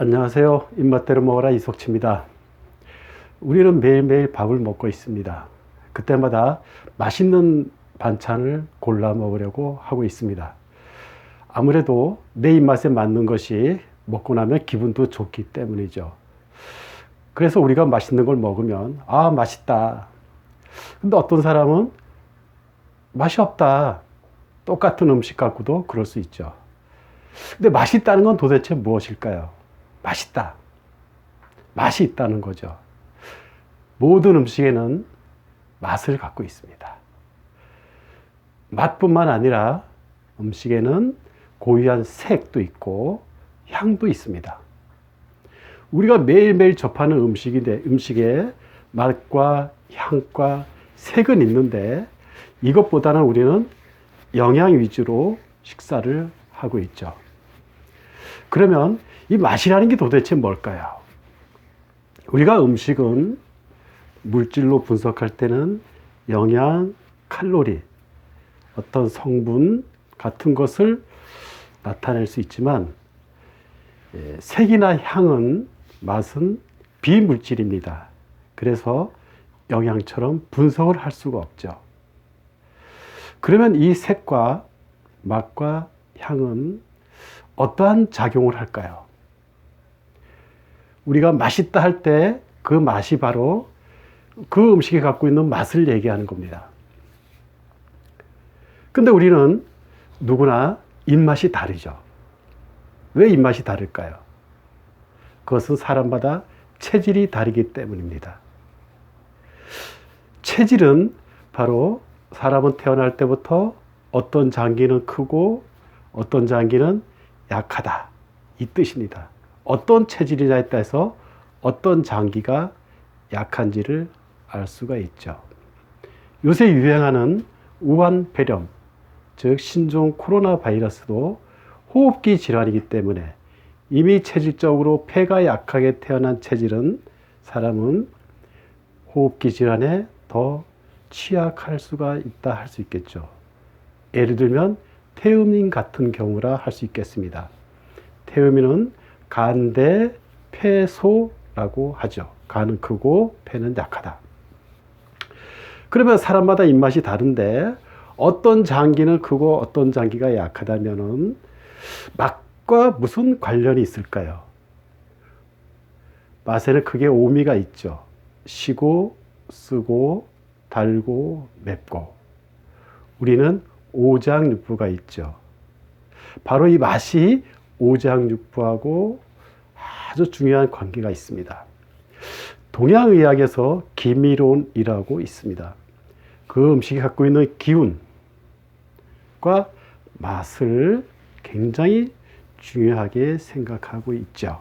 안녕하세요. 입맛대로 먹어라 이석치입니다. 우리는 매일매일 밥을 먹고 있습니다. 그때마다 맛있는 반찬을 골라 먹으려고 하고 있습니다. 아무래도 내 입맛에 맞는 것이 먹고 나면 기분도 좋기 때문이죠. 그래서 우리가 맛있는 걸 먹으면 맛있다. 근데 어떤 사람은 맛이 없다. 똑같은 음식 갖고도 그럴 수 있죠. 근데 맛있다는 건 도대체 무엇일까요? 맛있다. 맛이 있다는 거죠. 모든 음식에는 맛을 갖고 있습니다. 맛뿐만 아니라 음식에는 고유한 색도 있고 향도 있습니다. 우리가 매일매일 접하는 음식인데 음식에 맛과 향과 색은 있는데 이것보다는 우리는 영양 위주로 식사를 하고 있죠. 그러면 이 맛이라는 게 도대체 뭘까요? 우리가 음식은 물질로 분석할 때는 영양, 칼로리, 어떤 성분 같은 것을 나타낼 수 있지만 색이나 향은 맛은 비물질입니다. 그래서 영양처럼 분석을 할 수가 없죠. 그러면 이 색과 맛과 향은 어떠한 작용을 할까요? 우리가 맛있다 할 때 그 맛이 바로 그 음식이 갖고 있는 맛을 얘기하는 겁니다. 근데 우리는 누구나 입맛이 다르죠. 왜 입맛이 다를까요? 그것은 사람마다 체질이 다르기 때문입니다. 체질은 바로 사람은 태어날 때부터 어떤 장기는 크고 어떤 장기는 약하다. 이 뜻입니다. 어떤 체질이냐에 따라서 어떤 장기가 약한지를 알 수가 있죠. 요새 유행하는 우한폐렴, 즉 신종 코로나 바이러스도 호흡기 질환이기 때문에 이미 체질적으로 폐가 약하게 태어난 체질은 사람은 호흡기 질환에 더 취약할 수가 있다 할 수 있겠죠. 예를 들면 태음인 같은 경우라 할 수 있겠습니다. 태음인은 간대 폐소라고 하죠. 간은 크고 폐는 약하다. 그러면 사람마다 입맛이 다른데 어떤 장기는 크고 어떤 장기가 약하다면은 맛과 무슨 관련이 있을까요? 맛에는 크게 5미가 있죠. 시고, 쓰고, 달고, 맵고. 우리는 오장육부가 있죠. 바로 이 맛이 오장육부하고 아주 중요한 관계가 있습니다. 동양의학에서 기미론이라고 있습니다. 그 음식이 갖고 있는 기운과 맛을 굉장히 중요하게 생각하고 있죠.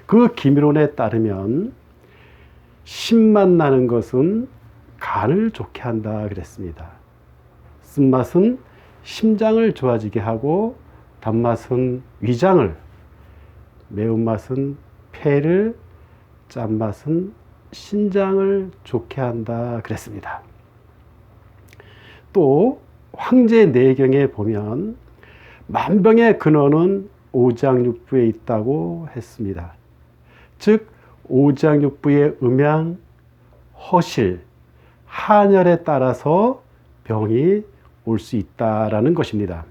그 기미론에 따르면 신맛 나는 것은 간을 좋게 한다 그랬습니다. 쓴맛은 심장을 좋아지게 하고 단맛은 위장을, 매운맛은 폐를, 짠맛은 신장을 좋게 한다 그랬습니다. 또 황제내경에 보면 만병의 근원은 오장육부에 있다고 했습니다. 즉 오장육부의 음양, 허실, 한열에 따라서 병이 올 수 있다라는 것입니다.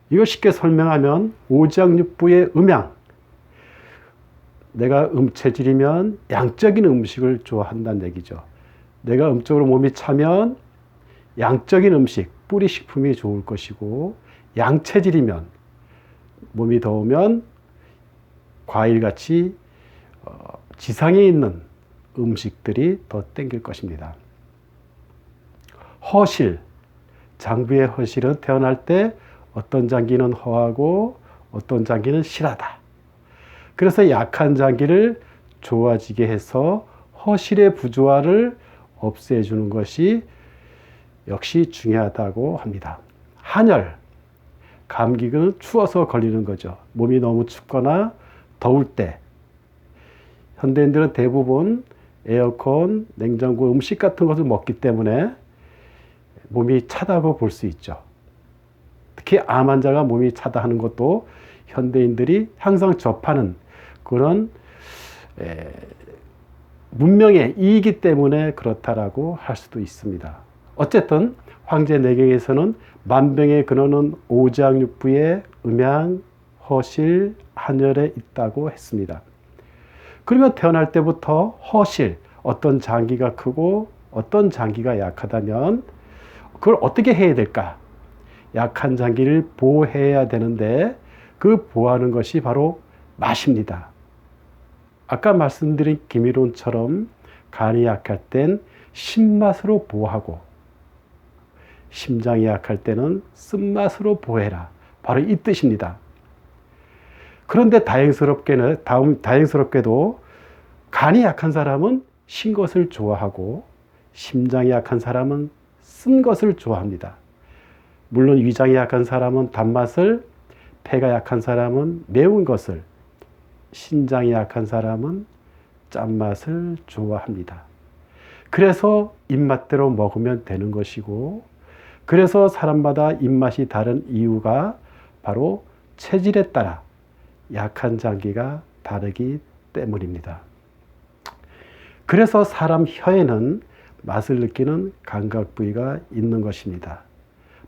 이걸 쉽게 설명하면 오장육부의 음양, 내가 음체질이면 양적인 음식을 좋아한다는 얘기죠. 내가 음적으로 몸이 차면 양적인 음식, 뿌리식품이 좋을 것이고 양체질이면 몸이 더우면 과일같이 지상에 있는 음식들이 더 땡길 것입니다. 허실, 장부의 허실은 태어날 때 어떤 장기는 허하고 어떤 장기는 실하다. 그래서 약한 장기를 좋아지게 해서 허실의 부조화를 없애주는 것이 역시 중요하다고 합니다. 한열, 감기는 추워서 걸리는 거죠. 몸이 너무 춥거나 더울 때. 현대인들은 대부분 에어컨, 냉장고, 음식 같은 것을 먹기 때문에 몸이 차다고 볼 수 있죠. 특히 암 환자가 몸이 차다 하는 것도 현대인들이 항상 접하는 그런 문명의 이익이기 때문에 그렇다라고 할 수도 있습니다. 어쨌든 황제 내경에서는 만병의 근원은 오장육부의 음양, 허실, 한열에 있다고 했습니다. 그러면 태어날 때부터 허실, 어떤 장기가 크고 어떤 장기가 약하다면 그걸 어떻게 해야 될까? 약한 장기를 보호해야 되는데 그 보호하는 것이 바로 맛입니다. 아까 말씀드린 기미론처럼 간이 약할 땐 신맛으로 보호하고 심장이 약할 때는 쓴맛으로 보호해라. 바로 이 뜻입니다. 그런데 다행스럽게도 간이 약한 사람은 신 것을 좋아하고 심장이 약한 사람은 쓴 것을 좋아합니다. 물론 위장이 약한 사람은 단맛을, 폐가 약한 사람은 매운 것을, 신장이 약한 사람은 짠맛을 좋아합니다. 그래서 입맛대로 먹으면 되는 것이고, 그래서 사람마다 입맛이 다른 이유가 바로 체질에 따라 약한 장기가 다르기 때문입니다. 그래서 사람 혀에는 맛을 느끼는 감각 부위가 있는 것입니다.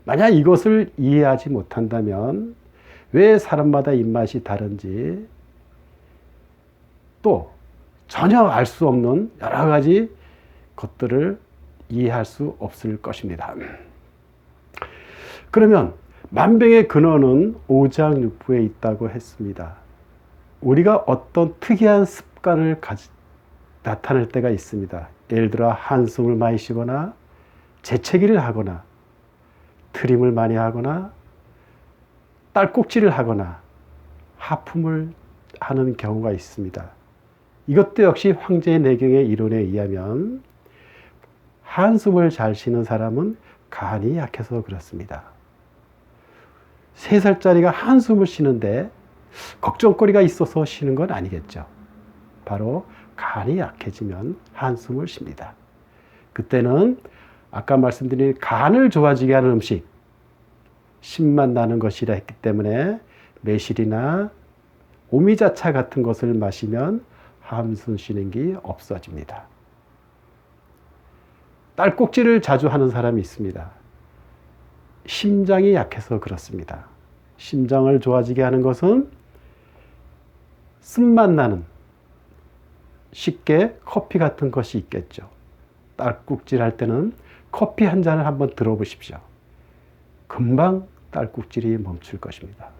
만약 이것을 이해하지 못한다면 왜 사람마다 입맛이 다른지, 또 전혀 알 수 없는 여러 가지 것들을 이해할 수 없을 것입니다. 그러면 만병의 근원은 오장육부에 있다고 했습니다. 우리가 어떤 특이한 습관을 나타낼 때가 있습니다. 예를 들어 한숨을 많이 쉬거나 재채기를 하거나 트림을 많이 하거나 딸꾹질을 하거나 하품을 하는 경우가 있습니다. 이것도 역시 황제 내경의 이론에 의하면 한숨을 잘 쉬는 사람은 간이 약해서 그렇습니다. 3살짜리가 한숨을 쉬는데 걱정거리가 있어서 쉬는 건 아니겠죠. 바로 간이 약해지면 한숨을 쉽니다. 그때는 아까 말씀드린 간을 좋아지게 하는 음식, 신맛 나는 것이라 했기 때문에 매실이나 오미자차 같은 것을 마시면 한숨 쉬는 게 없어집니다. 딸꾹질을 자주 하는 사람이 있습니다. 심장이 약해서 그렇습니다. 심장을 좋아지게 하는 것은 쓴맛 나는 쉽게 커피 같은 것이 있겠죠. 딸꾹질 할 때는 커피 한 잔을 한번 들어보십시오. 금방 딸꾹질이 멈출 것입니다.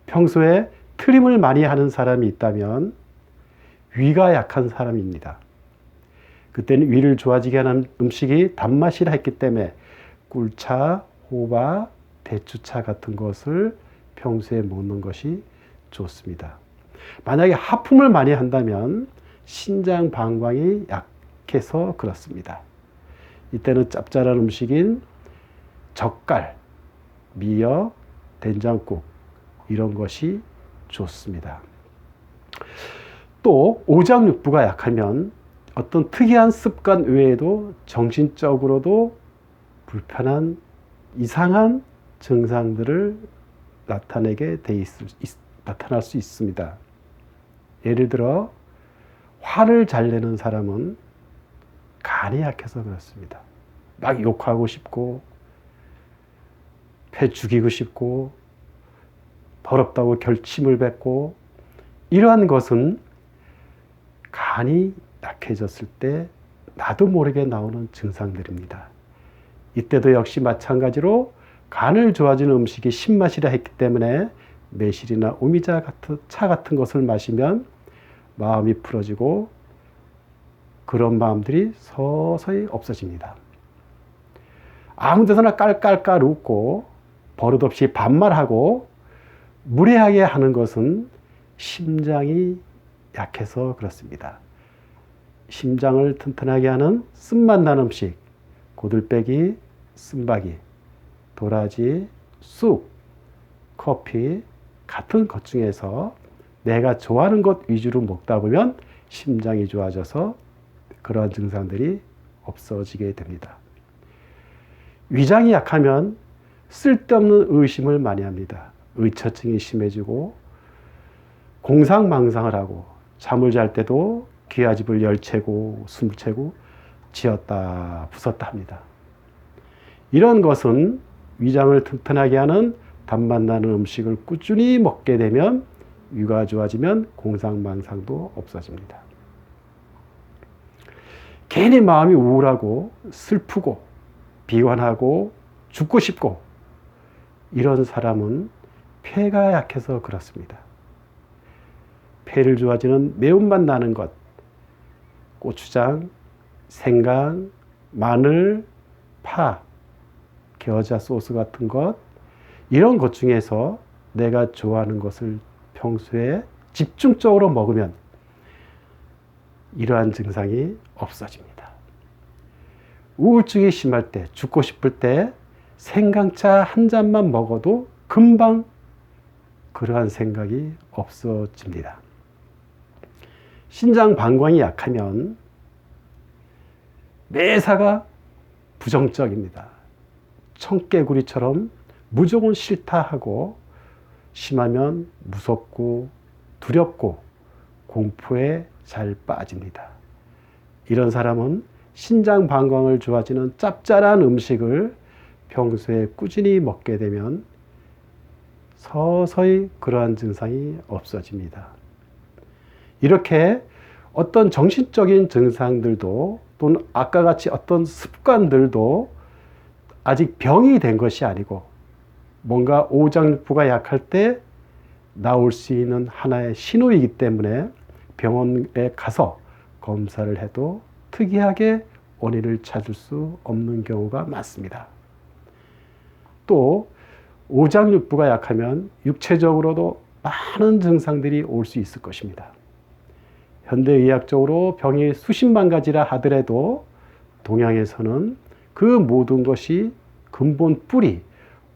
평소에 트림을 많이 하는 사람이 있다면 위가 약한 사람입니다. 그때는 위를 좋아지게 하는 음식이 단맛이라 했기 때문에 꿀차, 호박, 대추차 같은 것을 평소에 먹는 것이 좋습니다. 만약에 하품을 많이 한다면 신장 방광이 약해서 그렇습니다. 이때는 짭짤한 음식인 젓갈, 미역, 된장국 이런 것이 좋습니다. 또 오장육부가 약하면 어떤 특이한 습관 외에도 정신적으로도 불편한 이상한 증상들을 나타날 수 있습니다. 예를 들어 화를 잘 내는 사람은 간이 약해서 그렇습니다. 막 욕하고 싶고 패 죽이고 싶고 더럽다고 결침을 뱉고, 이러한 것은 간이 약해졌을 때 나도 모르게 나오는 증상들입니다. 이때도 역시 마찬가지로 간을 좋아지는 음식이 신맛이라 했기 때문에 매실이나 오미자 같은 차 같은 것을 마시면 마음이 풀어지고 그런 마음들이 서서히 없어집니다. 아무 데서나 깔깔깔 웃고 버릇없이 반말하고 무례하게 하는 것은 심장이 약해서 그렇습니다. 심장을 튼튼하게 하는 쓴맛 나는 음식, 고들빼기, 쓴바기, 도라지, 쑥, 커피 같은 것 중에서 내가 좋아하는 것 위주로 먹다 보면 심장이 좋아져서 그러한 증상들이 없어지게 됩니다. 위장이 약하면 쓸데없는 의심을 많이 합니다. 의처증이 심해지고 공상망상을 하고 잠을 잘 때도 귀아집을 열채고 숨을 채고 쥐었다 부섰다 합니다. 이런 것은 위장을 튼튼하게 하는 단맛 나는 음식을 꾸준히 먹게 되면 위가 좋아지면 공상망상도 없어집니다. 괜히 마음이 우울하고 슬프고 비관하고 죽고 싶고 이런 사람은 폐가 약해서 그렇습니다. 폐를 좋아지는 매운맛 나는 것, 고추장, 생강, 마늘, 파, 겨자 소스 같은 것, 이런 것 중에서 내가 좋아하는 것을 평소에 집중적으로 먹으면 이러한 증상이 없어집니다. 우울증이 심할 때, 죽고 싶을 때 생강차 한 잔만 먹어도 금방 그러한 생각이 없어집니다. 신장 방광이 약하면 매사가 부정적입니다. 청개구리처럼 무조건 싫다 하고 심하면 무섭고 두렵고 공포에 잘 빠집니다. 이런 사람은 신장 방광을 좋아지는 짭짤한 음식을 평소에 꾸준히 먹게 되면 서서히 그러한 증상이 없어집니다. 이렇게 어떤 정신적인 증상들도 또는 아까 같이 어떤 습관들도 아직 병이 된 것이 아니고 뭔가 오장육부가 약할 때 나올 수 있는 하나의 신호이기 때문에 병원에 가서 검사를 해도 특이하게 원인을 찾을 수 없는 경우가 많습니다. 또 오장육부가 약하면 육체적으로도 많은 증상들이 올 수 있을 것입니다. 현대의학적으로 병이 수십만 가지라 하더라도 동양에서는 그 모든 것이 근본 뿌리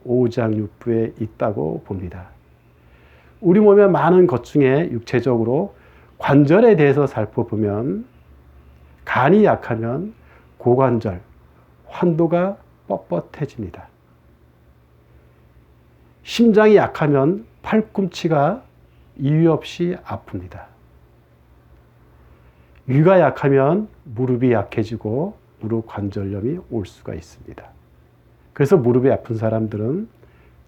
오장육부에 있다고 봅니다. 우리 몸의 많은 것 중에 육체적으로 관절에 대해서 살펴보면 간이 약하면 고관절, 환도가 뻣뻣해집니다. 심장이 약하면 팔꿈치가 이유 없이 아픕니다. 위가 약하면 무릎이 약해지고 무릎 관절염이 올 수가 있습니다. 그래서 무릎이 아픈 사람들은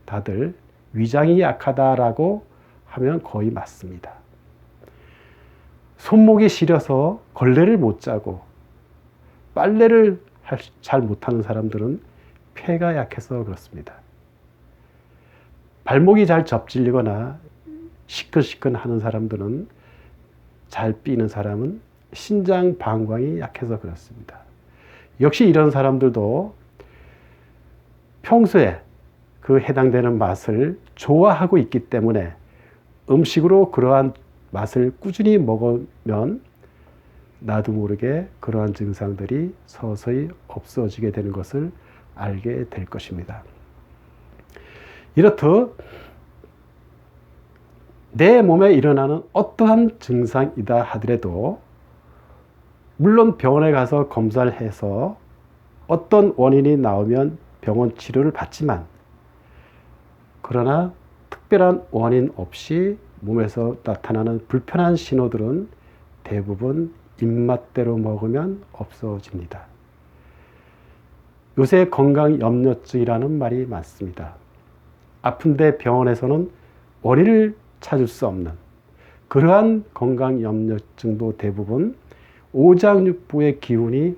다들 위장이 약하다라고 하면 거의 맞습니다. 손목이 시려서 걸레를 못 짜고 빨래를 잘 못하는 사람들은 폐가 약해서 그렇습니다. 발목이 잘 접질리거나 시큰시큰 하는 사람들은 잘 삐는 사람은 신장 방광이 약해서 그렇습니다. 역시 이런 사람들도 평소에 그 해당되는 맛을 좋아하고 있기 때문에 음식으로 그러한 맛을 꾸준히 먹으면 나도 모르게 그러한 증상들이 서서히 없어지게 되는 것을 알게 될 것입니다. 이렇듯 내 몸에 일어나는 어떠한 증상이다 하더라도 물론 병원에 가서 검사를 해서 어떤 원인이 나오면 병원 치료를 받지만 그러나 특별한 원인 없이 몸에서 나타나는 불편한 신호들은 대부분 입맛대로 먹으면 없어집니다. 요새 건강염려증이라는 말이 많습니다. 아픈데 병원에서는 원인을 찾을 수 없는 그러한 건강염려증도 대부분 오장육부의 기운이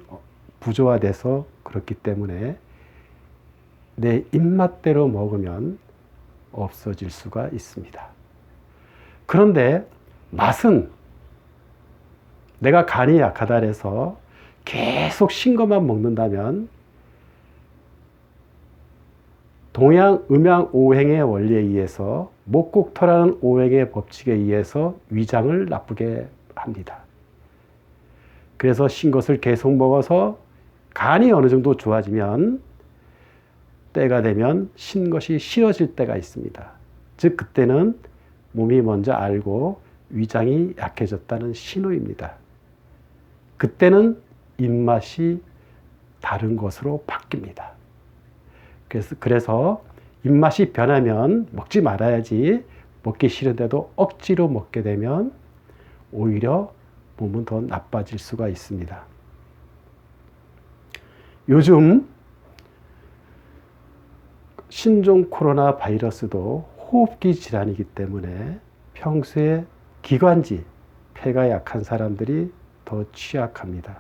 부조화돼서 그렇기 때문에 내 입맛대로 먹으면 없어질 수가 있습니다. 그런데 맛은 내가 간이 약하다 해서 계속 신 것만 먹는다면 동양 음양 오행의 원리에 의해서 목곡토라는 오행의 법칙에 의해서 위장을 나쁘게 합니다. 그래서 신 것을 계속 먹어서 간이 어느 정도 좋아지면 때가 되면 신 것이 싫어질 때가 있습니다. 즉 그때는 몸이 먼저 알고 위장이 약해졌다는 신호입니다. 그때는 입맛이 다른 것으로 바뀝니다. 그래서 입맛이 변하면 먹지 말아야지 먹기 싫은데도 억지로 먹게 되면 오히려 몸은 더 나빠질 수가 있습니다. 요즘 신종 코로나 바이러스도 호흡기 질환이기 때문에 평소에 기관지, 폐가 약한 사람들이 더 취약합니다.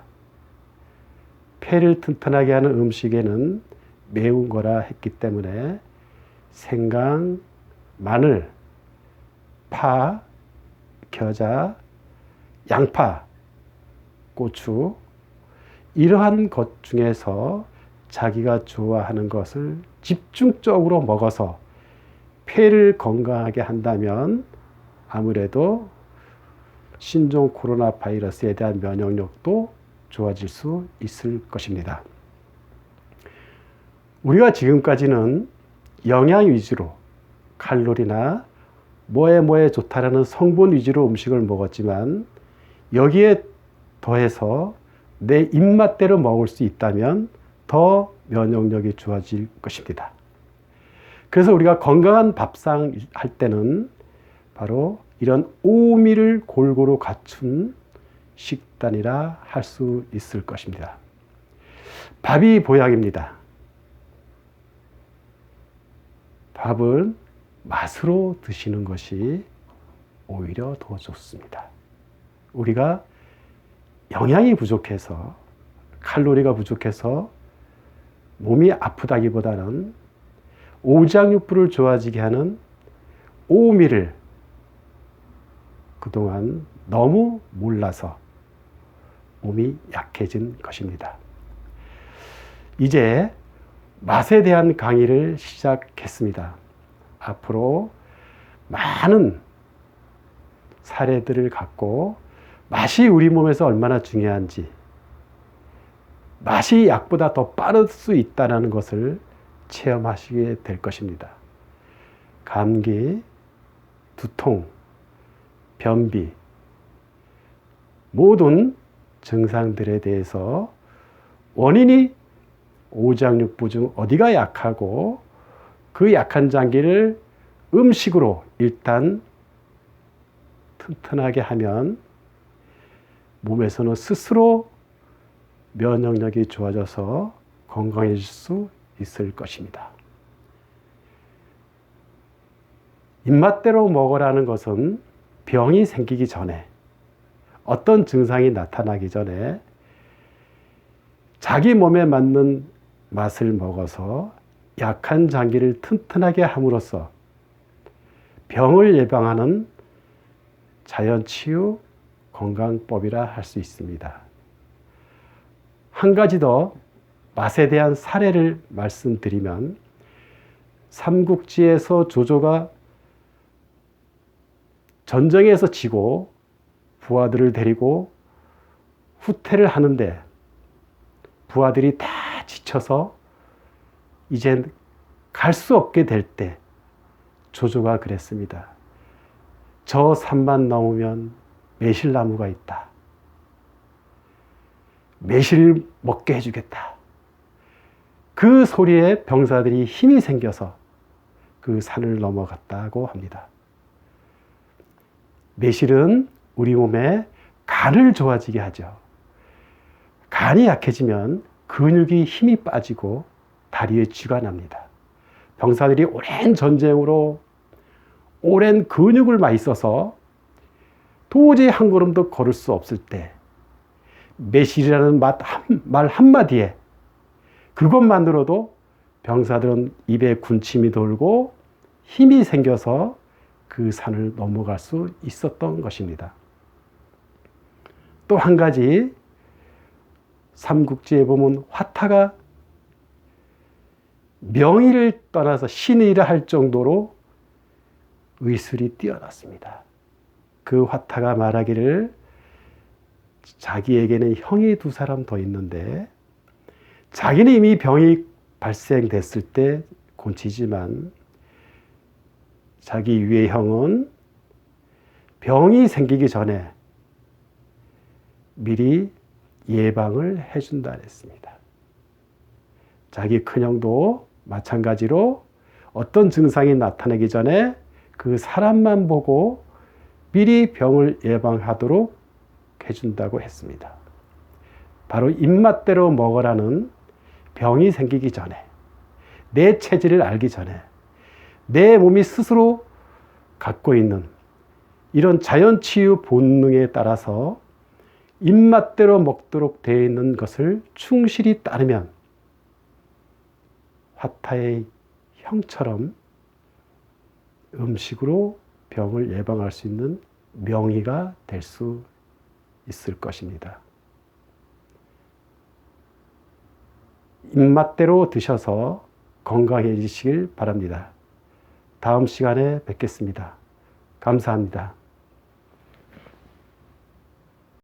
폐를 튼튼하게 하는 음식에는 매운 거라 했기 때문에 생강, 마늘, 파, 겨자, 양파, 고추 이러한 것 중에서 자기가 좋아하는 것을 집중적으로 먹어서 폐를 건강하게 한다면 아무래도 신종 코로나 바이러스에 대한 면역력도 좋아질 수 있을 것입니다. 우리가 지금까지는 영양 위주로 칼로리나 뭐에 좋다라는 성분 위주로 음식을 먹었지만 여기에 더해서 내 입맛대로 먹을 수 있다면 더 면역력이 좋아질 것입니다. 그래서 우리가 건강한 밥상 할 때는 바로 이런 오미를 골고루 갖춘 식단이라 할 수 있을 것입니다. 밥이 보약입니다. 밥은 맛으로 드시는 것이 오히려 더 좋습니다. 우리가 영양이 부족해서 칼로리가 부족해서 몸이 아프다기보다는 오장육부를 좋아지게 하는 오미를 그동안 너무 몰라서 몸이 약해진 것입니다. 이제 맛에 대한 강의를 시작했습니다. 앞으로 많은 사례들을 갖고 맛이 우리 몸에서 얼마나 중요한지, 맛이 약보다 더 빠를 수 있다는 것을 체험하시게 될 것입니다. 감기, 두통, 변비, 모든 증상들에 대해서 원인이 오장육부 중 어디가 약하고 그 약한 장기를 음식으로 일단 튼튼하게 하면 몸에서는 스스로 면역력이 좋아져서 건강해질 수 있을 것입니다. 입맛대로 먹으라는 것은 병이 생기기 전에 어떤 증상이 나타나기 전에 자기 몸에 맞는 맛을 먹어서 약한 장기를 튼튼하게 함으로써 병을 예방하는 자연치유 건강법이라 할 수 있습니다. 한 가지 더 맛에 대한 사례를 말씀드리면 삼국지에서 조조가 전쟁에서 지고 부하들을 데리고 후퇴를 하는데 부하들이 다 지쳐서 이젠 갈 수 없게 될 때 조조가 그랬습니다. 저 산만 넘으면 매실나무가 있다. 매실을 먹게 해주겠다. 그 소리에 병사들이 힘이 생겨서 그 산을 넘어갔다고 합니다. 매실은 우리 몸에 간을 좋아지게 하죠. 간이 약해지면 근육이 힘이 빠지고 다리에 쥐가 납니다. 병사들이 오랜 전쟁으로 오랜 근육을 많이 써서 도저히 한 걸음도 걸을 수 없을 때 매실이라는 말 한마디에 그것만으로도 병사들은 입에 군침이 돌고 힘이 생겨서 그 산을 넘어갈 수 있었던 것입니다. 또 한 가지 삼국지에 보면 화타가 명의를 떠나서 신의 일을 할 정도로 의술이 뛰어났습니다. 그 화타가 말하기를 자기에게는 형이 2사람 더 있는데 자기는 이미 병이 발생됐을 때 곤치지만 자기 위의 형은 병이 생기기 전에 미리 예방을 해준다 했습니다. 자기 큰형도 마찬가지로 어떤 증상이 나타나기 전에 그 사람만 보고 미리 병을 예방하도록 해준다고 했습니다. 바로 입맛대로 먹으라는 병이 생기기 전에, 내 체질을 알기 전에, 내 몸이 스스로 갖고 있는 이런 자연치유 본능에 따라서 입맛대로 먹도록 되어 있는 것을 충실히 따르면 화타의 형처럼 음식으로 병을 예방할 수 있는 명의가 될 수 있을 것입니다. 입맛대로 드셔서 건강해지시길 바랍니다. 다음 시간에 뵙겠습니다. 감사합니다.